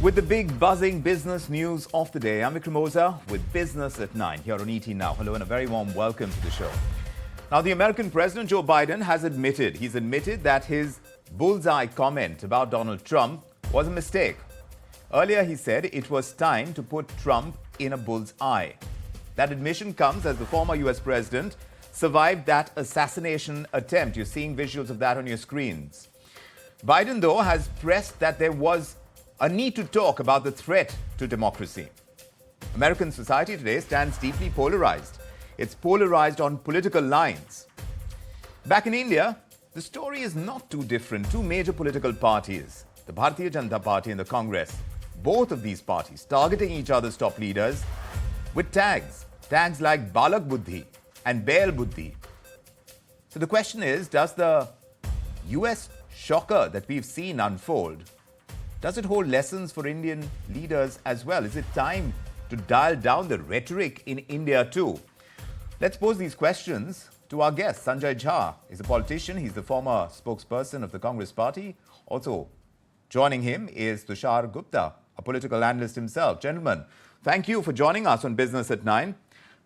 With the big buzzing business news of the day, I'm Vikram Oza with Business at 9 here on ET Now. Hello and a very warm welcome to the show. Now, the American President Joe Biden has admitted that his Bullseye comment about Donald Trump was a mistake. Earlier, he said it was time to put Trump in a bull's eye. That admission comes as the former US president survived that assassination attempt. You're seeing visuals of that on your screens. Biden, though, has pressed that there was a need to talk about the threat to democracy. American society today stands deeply polarized. It's polarized on political lines. Back in India, the story is not too different. Two major political parties, the Bharatiya Janata Party and the Congress, both of these parties targeting each other's top leaders with tags like Balak Buddhi and Bael Buddhi. So the question is, does the US shocker that we've seen unfold, does it hold lessons for Indian leaders as well? Is it time to dial down the rhetoric in India too? Let's pose these questions to our guest. Sanjay Jha is a politician. He's the former spokesperson of the Congress party. Also joining him is Tushar Gupta, a political analyst himself. Gentlemen, thank you for joining us on Business at 9.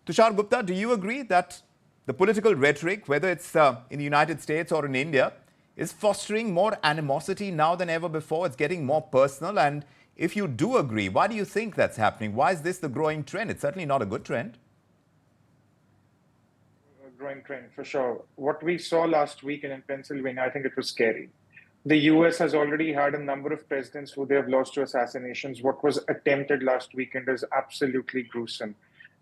Tushar Gupta, do you agree that the political rhetoric, whether it's in the United States or in India, is fostering more animosity now than ever before? It's getting more personal. And if you do agree, why do you think that's happening? Why is this the growing trend? It's certainly not a good trend. A growing trend, for sure. What we saw last week in Pennsylvania, I think it was scary. The US has already had a number of presidents who they have lost to assassinations. What was attempted last weekend is absolutely gruesome.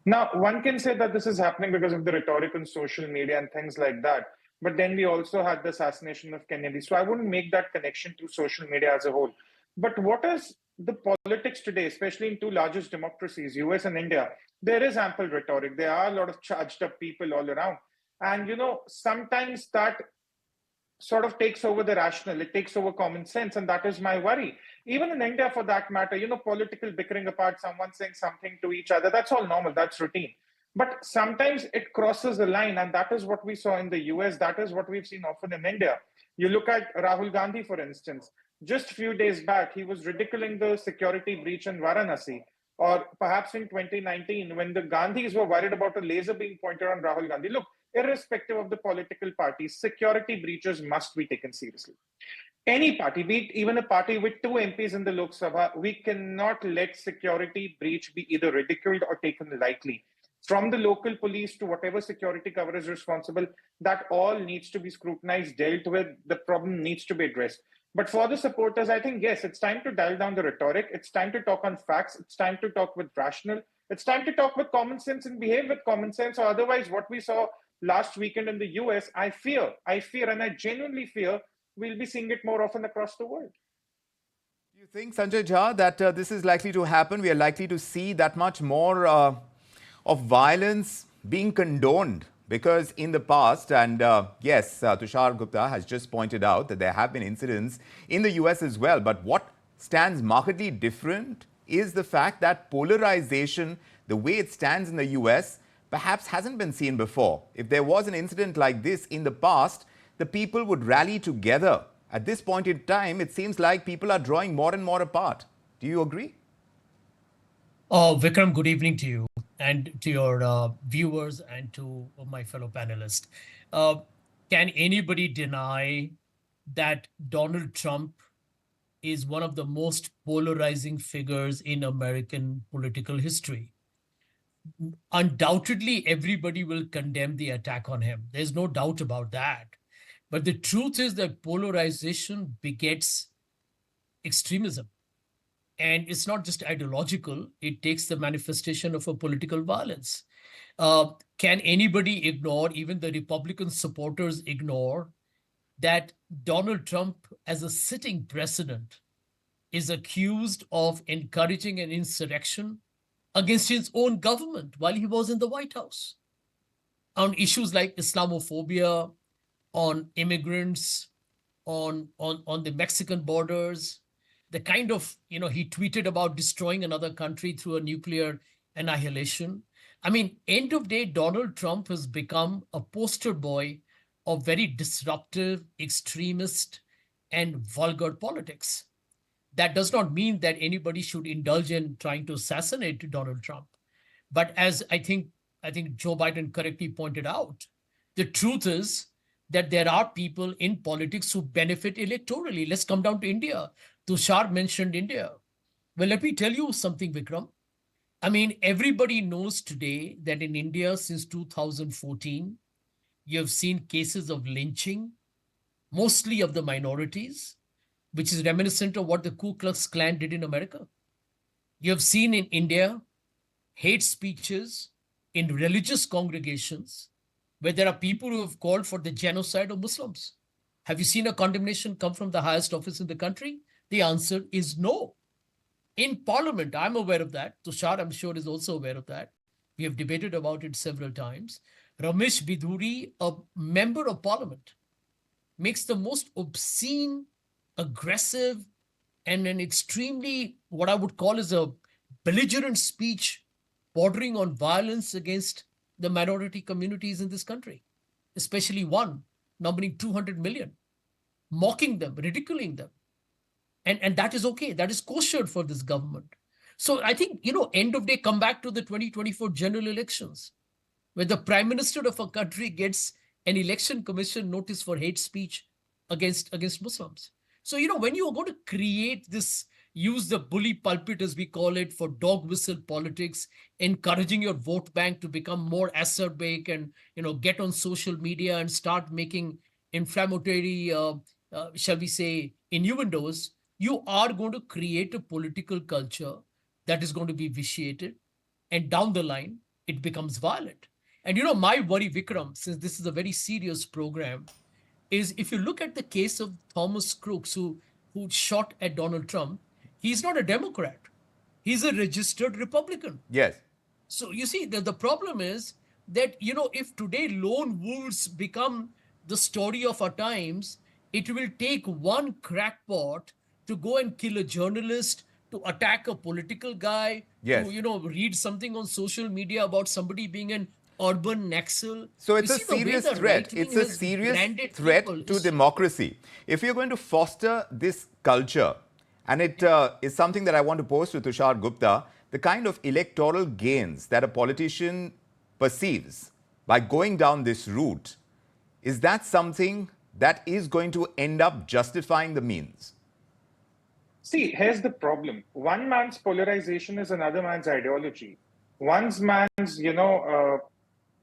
Now, one can say that this is happening because of the rhetoric on social media and things like that. But then we also had the assassination of Kennedy. So I wouldn't make that connection to social media as a whole. But what is the politics today, especially in two largest democracies, US and India? There is ample rhetoric. There are a lot of charged up people all around. And, sometimes that sort of takes over the rational. It takes over common sense. And that is my worry. Even in India, for that matter, political bickering apart, someone saying something to each other, that's all normal. That's routine. But sometimes it crosses the line, and that is what we saw in the US. That is what we've seen often in India. You look at Rahul Gandhi, for instance. Just a few days back, he was ridiculing the security breach in Varanasi. Or perhaps in 2019, when the Gandhis were worried about a laser being pointed on Rahul Gandhi. Look, irrespective of the political parties, security breaches must be taken seriously. Any party, be it even a party with 2 MPs in the Lok Sabha, we cannot let security breach be either ridiculed or taken lightly. From the local police to whatever security cover is responsible, that all needs to be scrutinized, dealt with. The problem needs to be addressed. But for the supporters, I think, yes, it's time to dial down the rhetoric. It's time to talk on facts. It's time to talk with rational. It's time to talk with common sense and behave with common sense. Or otherwise, what we saw last weekend in the US, I fear, and I genuinely fear we'll be seeing it more often across the world. Do you think, Sanjay Jha, that this is likely to happen? We are likely to see that much more of violence being condoned, because in the past, and yes, Tushar Gupta has just pointed out that there have been incidents in the US as well. But what stands markedly different is the fact that polarization, the way it stands in the US, perhaps hasn't been seen before. If there was an incident like this in the past, the people would rally together. At this point in time, it seems like people are drawing more and more apart. Do you agree? Vikram, good evening to you and to your viewers and to my fellow panelists. Can anybody deny that Donald Trump is one of the most polarizing figures in American political history? Undoubtedly, everybody will condemn the attack on him. There's no doubt about that. But the truth is that polarization begets extremism. And it's not just ideological, it takes the manifestation of a political violence. Can anybody ignore, even the Republican supporters ignore, that Donald Trump, as a sitting president, is accused of encouraging an insurrection against his own government while he was in the White House on issues like Islamophobia, on immigrants, on the Mexican borders, the kind of, he tweeted about destroying another country through a nuclear annihilation. I mean, end of day, Donald Trump has become a poster boy of very disruptive, extremist, and vulgar politics. That does not mean that anybody should indulge in trying to assassinate Donald Trump. But as I think Joe Biden correctly pointed out, the truth is that there are people in politics who benefit electorally. Let's come down to India. Tushar mentioned India. Well, let me tell you something, Vikram. I mean, everybody knows today that in India since 2014, you have seen cases of lynching, mostly of the minorities, which is reminiscent of what the Ku Klux Klan did in America. You have seen in India hate speeches in religious congregations where there are people who have called for the genocide of Muslims. Have you seen a condemnation come from the highest office in the country? The answer is no. In Parliament, I'm aware of that. Tushar, I'm sure, is also aware of that. We have debated about it several times. Ramesh Bidhuri, a member of Parliament, makes the most obscene, aggressive, and an extremely, what I would call as a belligerent speech bordering on violence against the minority communities in this country, especially one numbering 200 million, mocking them, ridiculing them. And that is okay. That is kosher for this government. So I think, end of day, come back to the 2024 general elections, where the prime minister of a country gets an election commission notice for hate speech against Muslims. So, when you are going to create this, use the bully pulpit, as we call it, for dog whistle politics, encouraging your vote bank to become more acerbic and, get on social media and start making inflammatory, shall we say, innuendos, you are going to create a political culture that is going to be vitiated. And down the line, it becomes violent. And my worry, Vikram, since this is a very serious program, is if you look at the case of Thomas Crooks, who shot at Donald Trump, he's not a Democrat. He's a registered Republican. Yes. So you see, the problem is that, if today lone wolves become the story of our times, it will take one crackpot to go and kill a journalist, to attack a political guy, Yes. to, read something on social media about somebody being an urban Naxal. So You it's a see, the way serious the threat. right wing It's a has serious branded people threat to is democracy. If you're going to foster this culture, and it is something that I want to pose to Tushar Gupta, the kind of electoral gains that a politician perceives by going down this route, is that something that is going to end up justifying the means? See, here's the problem. One man's polarization is another man's ideology. One man's,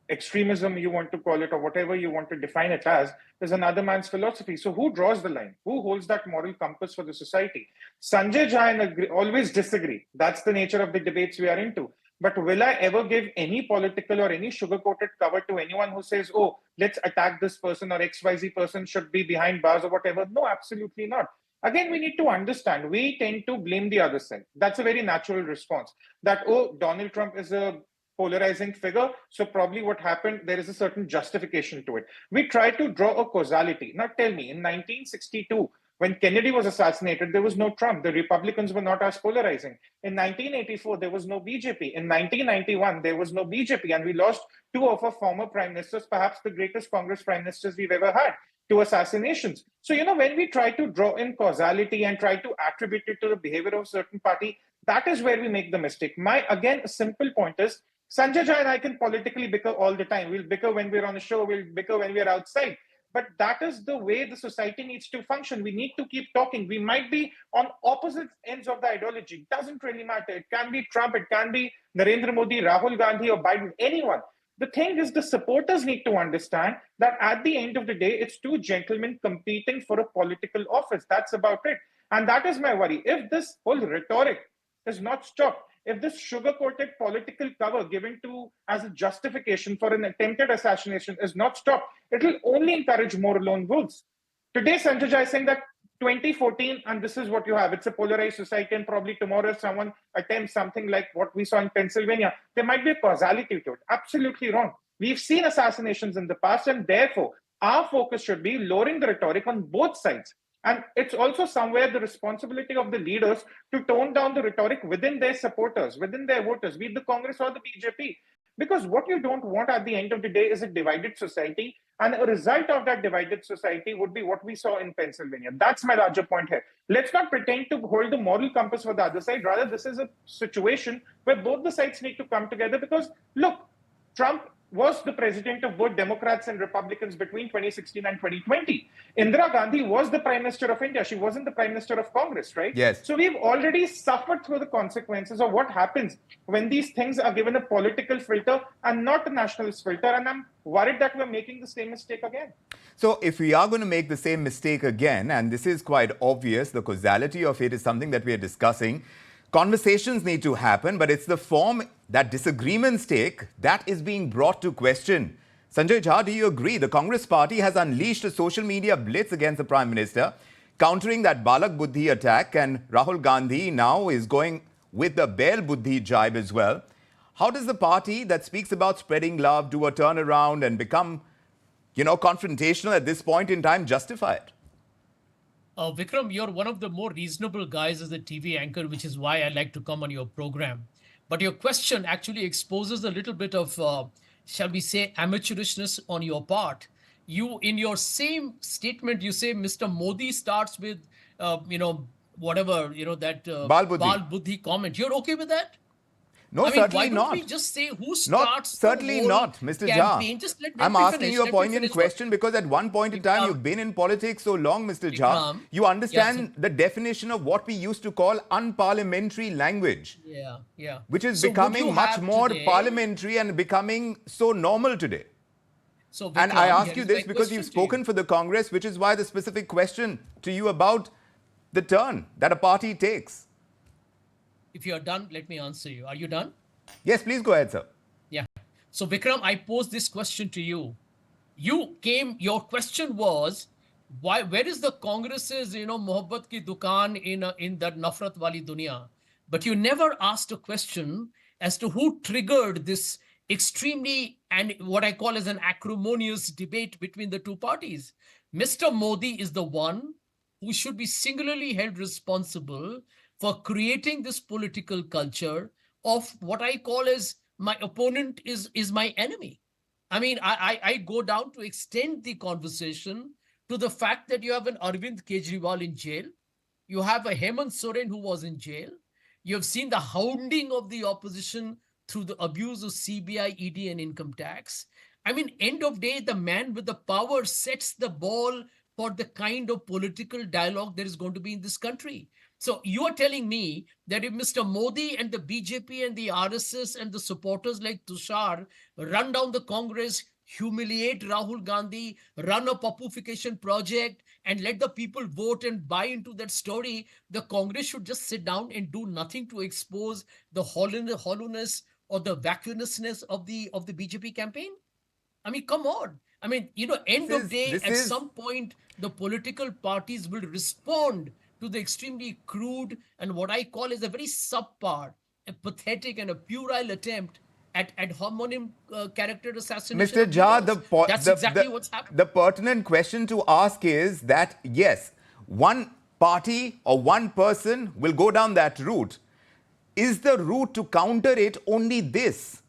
extremism, you want to call it, or whatever you want to define it as, is another man's philosophy. So who draws the line? Who holds that moral compass for the society? Sanjay Jha always disagree. That's the nature of the debates we are into. But will I ever give any political or any sugar-coated cover to anyone who says, oh, let's attack this person, or XYZ person should be behind bars or whatever? No, absolutely not. Again, we need to understand, we tend to blame the other side. That's a very natural response. That, oh, Donald Trump is a polarizing figure, so probably what happened, there is a certain justification to it. We try to draw a causality. Now tell me, in 1962, when Kennedy was assassinated, there was no Trump. The Republicans were not as polarizing. In 1984, there was no BJP. In 1991, there was no BJP, and we lost two of our former prime ministers, perhaps the greatest Congress prime ministers we've ever had, to assassinations. So, when we try to draw in causality and try to attribute it to the behavior of a certain party, that is where we make the mistake. Again, a simple point is, Sanjay Jha and I can politically bicker all the time. We'll bicker when we're on a show, we'll bicker when we're outside. But that is the way the society needs to function. We need to keep talking. We might be on opposite ends of the ideology. It doesn't really matter. It can be Trump, it can be Narendra Modi, Rahul Gandhi, or Biden, anyone. The thing is, the supporters need to understand that at the end of the day, it's two gentlemen competing for a political office. That's about it. And that is my worry. If this whole rhetoric is not stopped, if this sugar-coated political cover given to as a justification for an attempted assassination is not stopped, it will only encourage more lone wolves. Today, Sanjay Jha is saying that 2014, and this is what you have. It's a polarized society, and probably tomorrow if someone attempts something like what we saw in Pennsylvania, there might be a causality to it. Absolutely wrong. We've seen assassinations in the past, and therefore, our focus should be lowering the rhetoric on both sides. And it's also somewhere the responsibility of the leaders to tone down the rhetoric within their supporters, within their voters, be it the Congress or the BJP. Because what you don't want at the end of the day is a divided society And a result of that divided society would be what we saw in Pennsylvania. That's my larger point here. Let's not pretend to hold the moral compass for the other side. Rather, this is a situation where both the sides need to come together because, look, Trump was the president of both Democrats and Republicans between 2016 and 2020. Indira Gandhi was the Prime Minister of India. She wasn't the Prime Minister of Congress, right? Yes. So we've already suffered through the consequences of what happens when these things are given a political filter and not a nationalist filter. And I'm worried that we're making the same mistake again. So if we are going to make the same mistake again, and this is quite obvious, the causality of it is something that we are discussing. Conversations need to happen, but it's the form that disagreements take that is being brought to question. Sanjay Jha, do you agree? The Congress party has unleashed a social media blitz against the Prime Minister, countering that Balak Buddhi attack, and Rahul Gandhi now is going with the Bael Buddhi jibe as well. How does the party that speaks about spreading love do a turnaround and become, confrontational at this point in time justify it? Vikram, you're one of the more reasonable guys as a TV anchor, which is why I like to come on your program. But your question actually exposes a little bit of, shall we say, amateurishness on your part. You, in your same statement, you say Mr. Modi starts with, whatever, that Bael Buddhi. Bael Buddhi comment. You're okay with that? No, certainly why not. don't we just say who starts certainly the whole not, Mr. campaign? Jha. Just let I'm me asking finish, you a let me poignant finish. question because at one point in time, you've been in politics so long, Mr. Jha, you understand the definition of what we used to call unparliamentary language. Yeah. Which is So would you becoming much have more today- parliamentary and becoming so normal today. So And I Vikram, ask here you is this my because question you've to spoken for the Congress, which is why the specific question to you about the turn that a party takes. If you're done, let me answer you. Are you done? Yes, please go ahead, sir. Yeah. So Vikram, I posed this question to you. Your question was, where is the Congress's, mohabbat ki dukaan in that nafrat wali dunya? But you never asked a question as to who triggered this extremely, and what I call as an acrimonious debate between the two parties. Mr. Modi is the one who should be singularly held responsible for creating this political culture of what I call as my opponent is my enemy. I mean, I go down to extend the conversation to the fact that you have an Arvind Kejriwal in jail. You have a Hemant Soren who was in jail. You have seen the hounding of the opposition through the abuse of CBI, ED, and income tax. I mean, end of day, the man with the power sets the ball for the kind of political dialogue that is going to be in this country. So you are telling me that if Mr. Modi and the BJP and the RSS and the supporters like Tushar run down the Congress, humiliate Rahul Gandhi, run a populification project, and let the people vote and buy into that story, the Congress should just sit down and do nothing to expose the hollowness or the vacuousness of the BJP campaign? I mean, come on. I mean, end of day, at some point, the political parties will respond to the extremely crude and what I call is a very subpar, a pathetic and a puerile attempt at homonym character assassination. Mr. Jha, that's exactly what's happening. The pertinent question to ask is that, yes, one party or one person will go down that route. Is the route to counter it only this?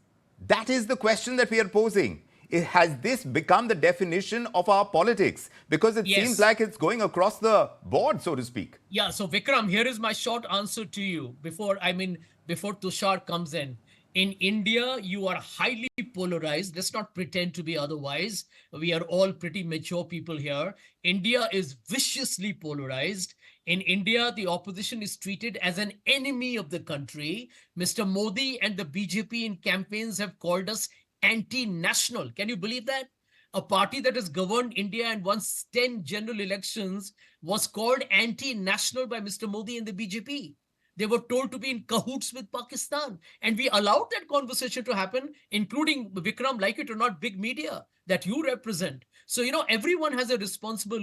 That is the question that we are posing. Has this become the definition of our politics? Because it seems like it's going across the board, so to speak. Yeah, so Vikram, here is my short answer to you before Tushar comes in. In India, you are highly polarized. Let's not pretend to be otherwise. We are all pretty mature people here. India is viciously polarized. In India, the opposition is treated as an enemy of the country. Mr. Modi and the BJP in campaigns have called us anti-national. Can you believe that? A party that has governed India and won 10 general elections was called anti-national by Mr. Modi and the BJP. They were told to be in cahoots with Pakistan. And we allowed that conversation to happen, including, Vikram, like it or not, big media that you represent. So, everyone has a responsible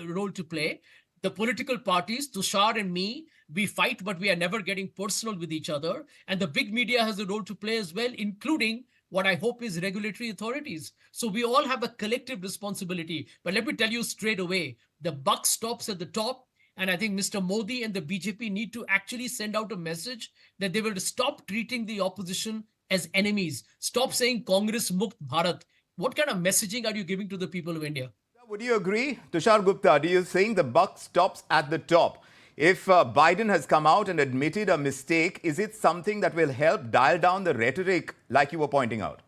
role to play. The political parties, Tushar and me, we fight, but we are never getting personal with each other. And the big media has a role to play as well, including what I hope is regulatory authorities. So we all have a collective responsibility. But let me tell you straight away, the buck stops at the top. And I think Mr. Modi and the BJP need to actually send out a message that they will stop treating the opposition as enemies. Stop saying Congress Mukt Bharat. What kind of messaging are you giving to the people of India? Would you agree? Tushar Gupta, do you think the buck stops at the top? If Biden has come out and admitted a mistake, is it something that will help dial down the rhetoric like you were pointing out?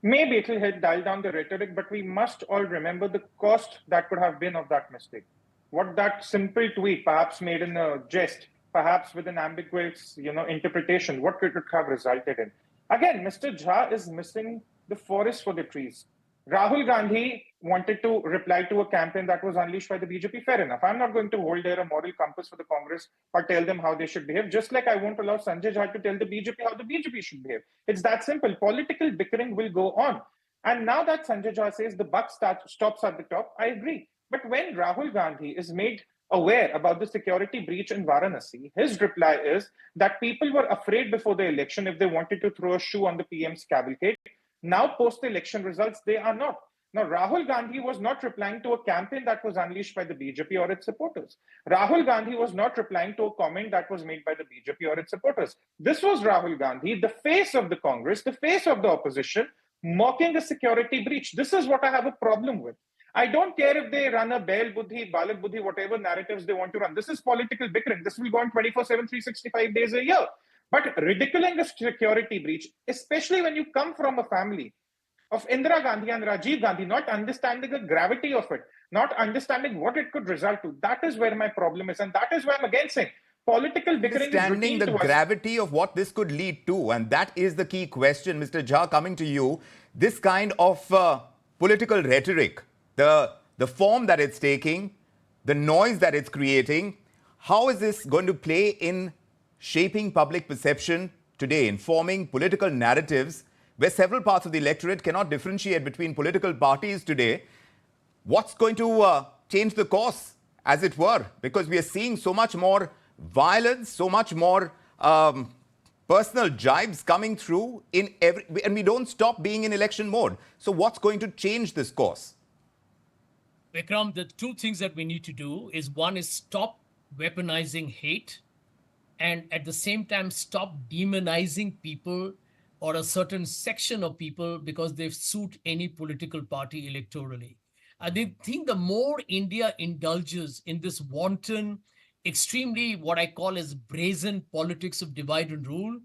Maybe it will help dial down the rhetoric, but we must all remember the cost that could have been of that mistake. What that simple tweet, perhaps made in a jest, perhaps with an ambiguous, interpretation, what could it have resulted in? Again, Mr. Jha is missing the forest for the trees. Rahul Gandhi wanted to reply to a campaign that was unleashed by the BJP. Fair enough. I'm not going to hold there a moral compass for the Congress or tell them how they should behave, just like I won't allow Sanjay Jha to tell the BJP how the BJP should behave. It's that simple. Political bickering will go on. And now that Sanjay Jha says the buck stops at the top, I agree. But when Rahul Gandhi is made aware about the security breach in Varanasi, his reply is that people were afraid before the election if they wanted to throw a shoe on the PM's cavalcade. Now, post the election results, they are not. Now, Rahul Gandhi was not replying to a campaign that was unleashed by the BJP or its supporters. Rahul Gandhi was not replying to a comment that was made by the BJP or its supporters. This was Rahul Gandhi, the face of the Congress, the face of the opposition, mocking a security breach. This is what I have a problem with. I don't care if they run a Bael Buddhi, Balak Buddhi, whatever narratives they want to run. This is political bickering. This will go on 24/7, 365 days a year. But ridiculing a security breach, especially when you come from a family of Indira Gandhi and Rajiv Gandhi, not understanding the gravity of it, not understanding what it could result to, that is where my problem is. And that is why I'm again saying political bickering is Understanding the gravity of what this could lead to. And that is the key question, Mr. Jha, coming to you. This kind of political rhetoric, the form that it's taking, the noise that it's creating, how is this going to play in shaping public perception today, informing political narratives where several parts of the electorate cannot differentiate between political parties today? What's going to change the course, as it were? Because we are seeing so much more violence, so much more personal jibes coming through and we don't stop being in election mode. So what's going to change this course? Vikram, the two things that we need to do is, one is stop weaponizing hate, and at the same time stop demonizing people or a certain section of people because they suit any political party electorally. I think the more India indulges in this wanton, extremely what I call as brazen politics of divide and rule,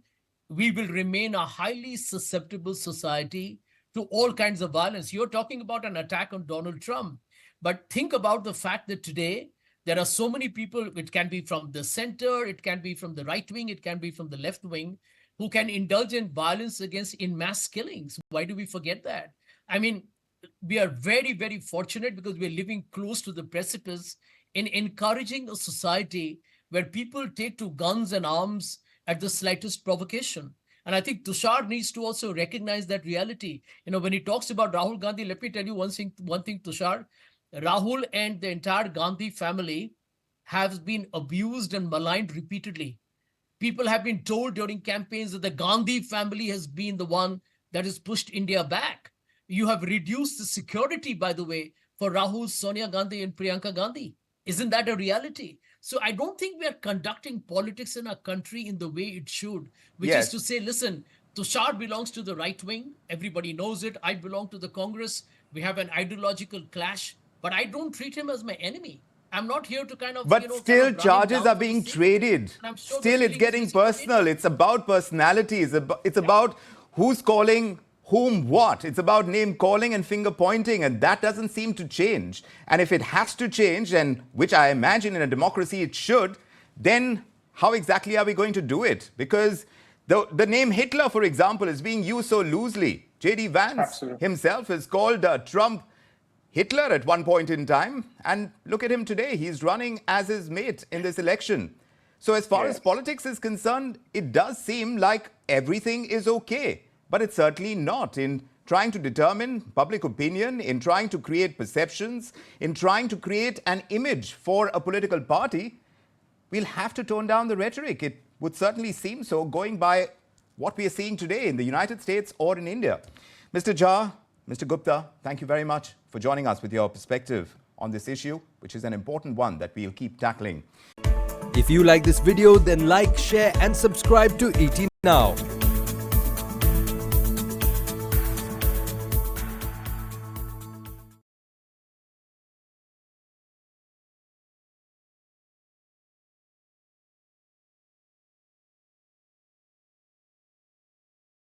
we will remain a highly susceptible society to all kinds of violence. You're talking about an attack on Donald Trump, but think about the fact that today there are so many people, it can be from the center, it can be from the right wing, it can be from the left wing, who can indulge in violence in mass killings. Why do we forget that? I mean, we are very, very fortunate because we're living close to the precipice in encouraging a society where people take to guns and arms at the slightest provocation. And I think Tushar needs to also recognize that reality. When he talks about Rahul Gandhi, let me tell you one thing, Tushar. Rahul and the entire Gandhi family have been abused and maligned repeatedly. People have been told during campaigns that the Gandhi family has been the one that has pushed India back. You have reduced the security, by the way, for Rahul, Sonia Gandhi, and Priyanka Gandhi. Isn't that a reality? So I don't think we are conducting politics in our country in the way it should, which is to say, listen, Tushar belongs to the right wing. Everybody knows it. I belong to the Congress. We have an ideological clash, but I don't treat him as my enemy. I'm not here to kind of... But still charges are being traded. Still it's getting personal. It's about personalities. It's about who's calling whom what. It's about name calling and finger pointing, and that doesn't seem to change. And if it has to change, and which I imagine in a democracy it should, then how exactly are we going to do it? Because the name Hitler, for example, is being used so loosely. J.D. Vance himself has called Trump Hitler at one point in time, and look at him today. He's running as his mate in this election. So as far as politics is concerned, it does seem like everything is okay, but it's certainly not. In trying to determine public opinion, in trying to create perceptions, in trying to create an image for a political party, we'll have to tone down the rhetoric. It would certainly seem so, going by what we are seeing today in the United States or in India. Mr. Jha, Mr. Gupta, thank you very much for joining us with your perspective on this issue, which is an important one that we'll keep tackling. If you like this video, then like, share and subscribe to ET Now.